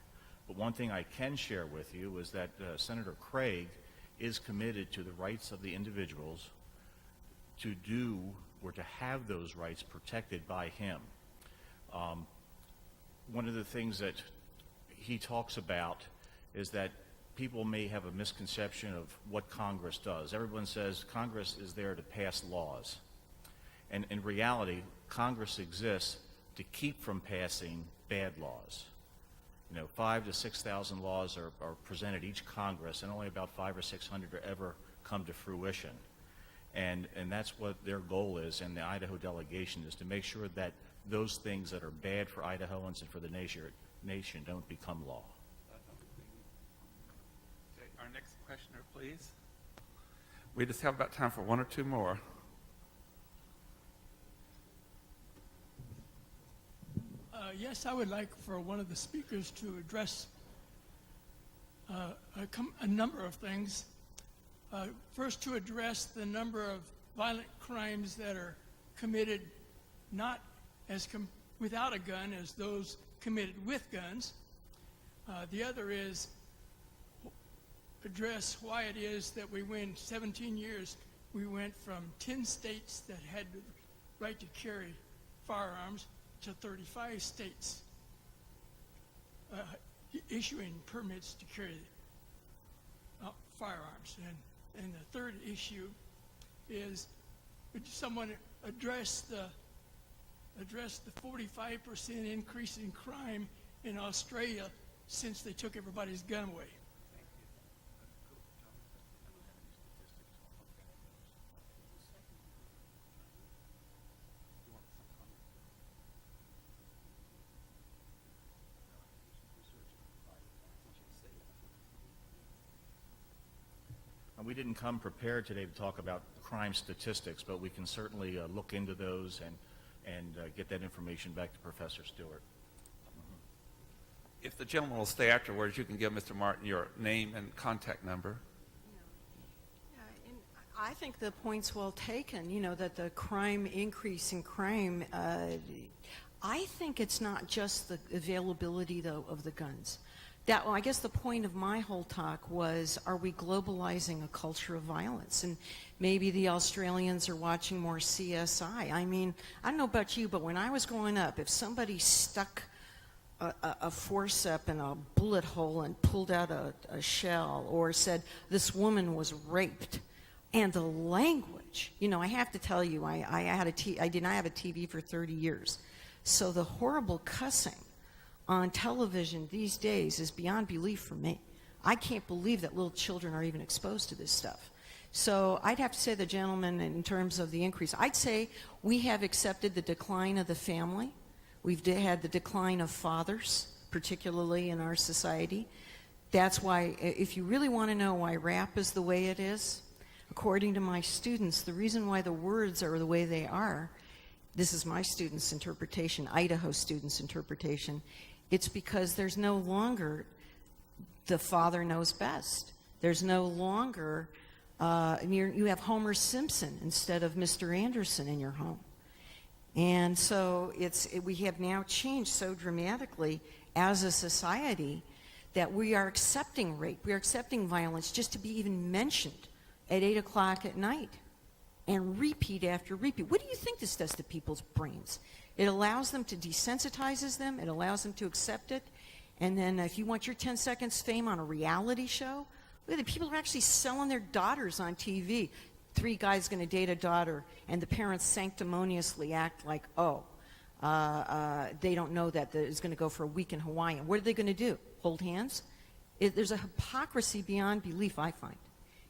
But one thing I can share with you is that Senator Craig is committed to the rights of the individuals to do or to have those rights protected by him. One of the things that he talks about is that people may have a misconception of what Congress does. Everyone says Congress is there to pass laws. And in reality, Congress exists to keep from passing bad laws. 5,000 to 6,000 laws are presented each Congress, and only about 500 or 600 are ever come to fruition. And that's what their goal is, and the Idaho delegation is to make sure that those things that are bad for Idahoans and for the nation don't become law. Okay, our next questioner, please. We just have about time for one or two more. Yes, I would like for one of the speakers to address a number of things. First, to address the number of violent crimes that are committed not as without a gun as those committed with guns. The other is address why it is that we went 17 years, we went from 10 states that had the right to carry firearms to 35 states issuing permits to carry firearms. And the third issue is, would someone address the 45% increase in crime in Australia since they took everybody's gun away? We didn't come prepared today to talk about crime statistics, but we can certainly look into those and get that information back to Professor Stewart. If the gentleman will stay afterwards, you can give Mr. Martin your name and contact number. And I think the point's well taken, that the crime increase in crime, I think it's not just the availability, though, of the guns. I guess the point of my whole talk was, are we globalizing a culture of violence? And maybe the Australians are watching more CSI. I mean, I don't know about you, but when I was growing up, if somebody stuck a forceps in a bullet hole and pulled out a shell, or said this woman was raped, and the language, I have to tell you, I did not have a TV for 30 years. So the horrible cussing on television these days is beyond belief for me. I can't believe that little children are even exposed to this stuff. So I'd have to say, the gentleman, in terms of the increase, I'd say we have accepted the decline of the family. We've had the decline of fathers, particularly in our society. That's why, if you really want to know why rap is the way it is, according to my students, the reason why the words are the way they are, this is my students' interpretation, Idaho students' interpretation, it's because there's no longer the father knows best. There's no longer, you have Homer Simpson instead of Mr. Anderson in your home. And so we have now changed so dramatically as a society that we are accepting rape, we are accepting violence just to be even mentioned at 8 o'clock at night, and repeat after repeat. What do you think this does to people's brains? It allows them to desensitizes them, it allows them to accept it, and then if you want your 10 seconds fame on a reality show, look at it, people are actually selling their daughters on TV. 3 guys going to date a daughter, and the parents sanctimoniously act like, they don't know that it's going to go for a week in Hawaii. And what are they going to do? Hold hands? There's a hypocrisy beyond belief, I find.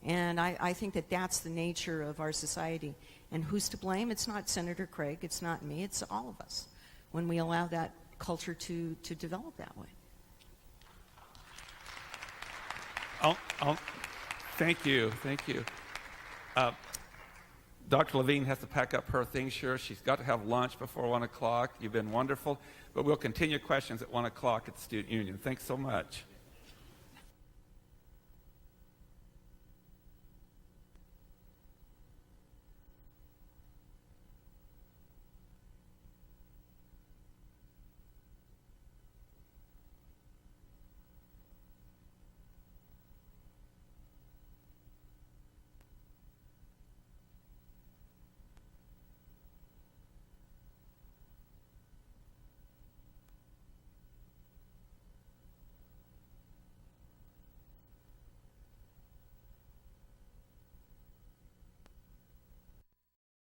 And I think that that's the nature of our society. And who's to blame? It's not Senator Craig, it's not me, it's all of us when we allow that culture to develop that way. Thank you. Dr. Levine has to pack up her things here. She's got to have lunch before 1 o'clock. You've been wonderful. But we'll continue questions at 1 o'clock at the Student Union. Thanks so much.